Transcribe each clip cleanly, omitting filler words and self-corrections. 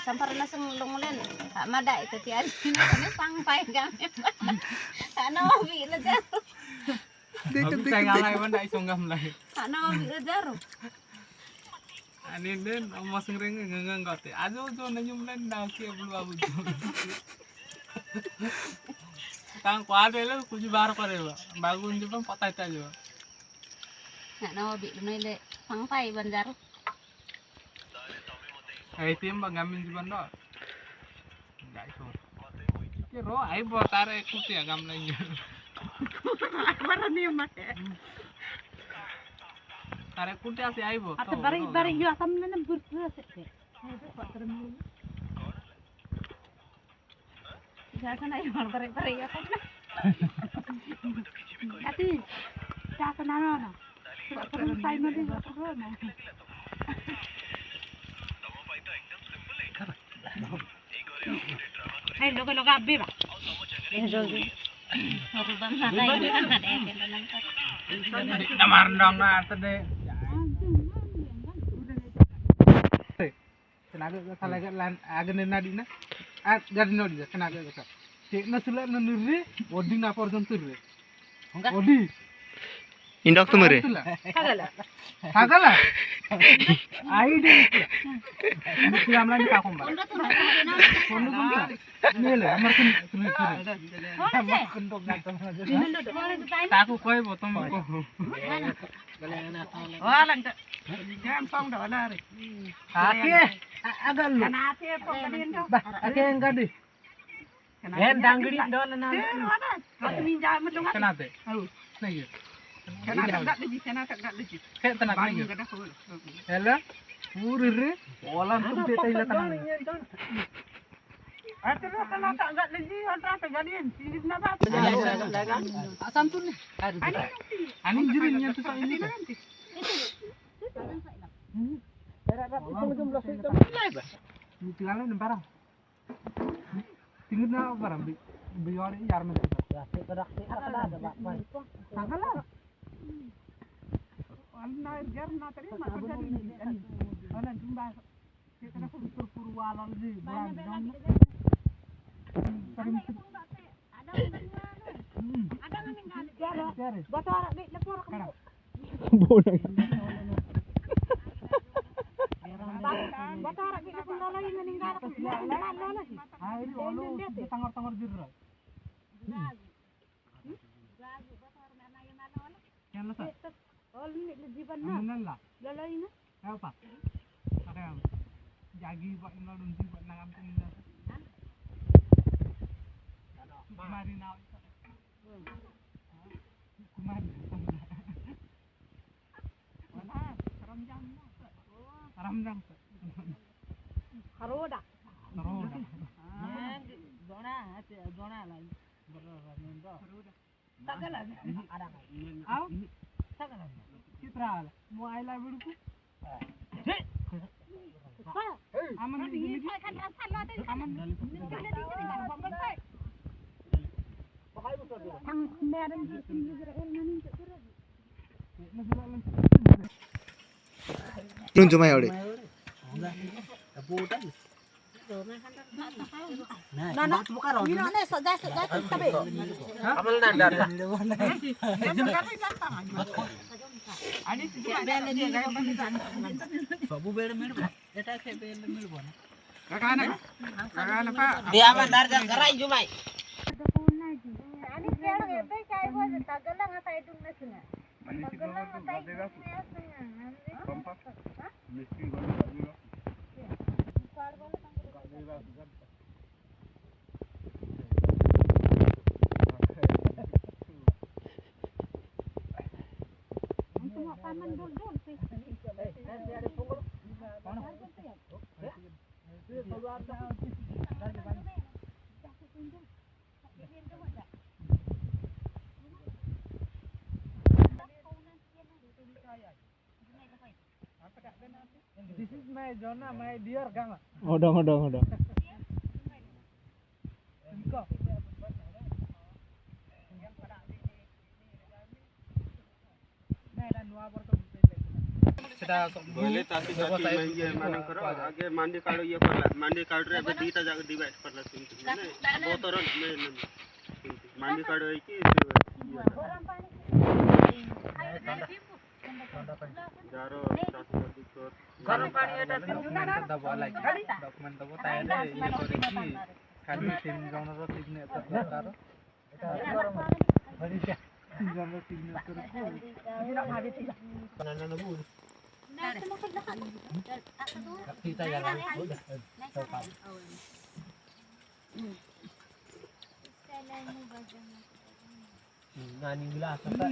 Sampai naseng lungulen, tak mada itu tiada ini sampai kami. Tak nabi lejar, Aku saya ngalai mana isonggah mulai. tak nabi lejar. Ani den mas ngering ngengang kate. Ajo jo nanyum len dah ke bulu abu jo. Kang ko ade le kuji bar करे बा. बागुन जो पता था जो. Tak nabi le sampai bandar. Ai tim ba gamin jiban do. Enggak iso. Ki ro ai bo tare kuti agam lai. Baru ni mak. Tare kuti asi ai bo. Atau bari juga kamu nana berkeras sih. Jangan ayo bari ya kan. Tapi jangan nana. Perlu saya mesti perlu na. Hey, logo abbe ba. Harus bangsa Namar dong na tade. Tenaga salaga lan agane nadina. At gadino dia tenaga ka. Tekna sula nanurre odina porjantur re. Odi. Indok tuh mere. Kagala. Ide. Mesti amlan ka komba. Pondu komba. Nele amar kun kun. Amar kun dog na to. Taku koi botom ko. Walang ta. Jam pong do na re. Ake agal lu. Kanate pong kadin do. Ba ake engadi. En dangdi do na. Kalau minjam mendung kan. Kenate? Nagi. Kenapa tak lagi? Kayak tenang lagi. Hello, urire, olam tuh dia tahu tenang. Ada lah tak lagi, orang tak gadian. Sini kenapa? Asam tuh nih. Ani jirinya tuh soal ini. Tinggalnya barang. Tinggalnya barang. Biar yar men. Sangalah. Alna jarna tadi mak jadi ini. Ana jumba. Kita nak puru walan di bulan dong. Ada meninggal. Jare. Botol di lepor kamu. Bodoh. Botol di lepor lagi meninggal. Ai olu tangor-tangor jurra. Yang lesak. Oh, ini lejiban Amunan lah. Lalai na. Apa? Ada jagi buat ngadun buat nangam tinggal. Mari now. Mari. Mana? Ramjam. Ramjam. Haroda. Haroda. Zona lah. Tak galan. Ada kan? Aw. Tak galan. Citra, mau I love you. Aman Ini kan rasa lah tadi. Aman. Tang medan di Israel nani terus. Belum cuma ya udah. Nana, ini nana saja tapi. Amal nandar. Ada sikit bela dia kan kan. Babu bela milu. Eta ke bela milu bona. Kakana Pak. Dia mandar dan karai jumai. Ani kira ebe kai bo tagala ngata itu nasna. Tagala ngata itu nasna. Kompak. Mesti gol dulu. Kar bola paman dul sih. This is my Jona, my dear gang. Odong. Nah, dan dua সেটা बोले ताकि जाति में ये माने करो आगे मांडी कार्ड ये करला मांडी कार्ड रे अबे दीटा जगह डिवाइड करला सुनते माने बोतरन में मांडी कार्ड है कि जारो सासु दिक्कत গরম পানি এটা ডকুমেন্ট দেব লাগে ডকুমেন্ট দেব তাইলে ইয়ে করে কি খালি 3 জনের সিগনেচার দরকার এটা গরম হরি 3 জনের সিগনেচার করব kita jalan nani gelas apa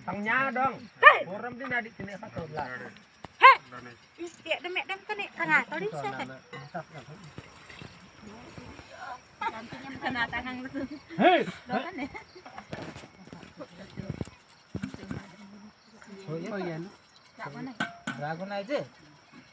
tangnya dong orang di nadi sini satu belas Tiap demek dem kan tengah tau di sana. Kena tangan betul. hei Dokan ya. oh iya dragon aja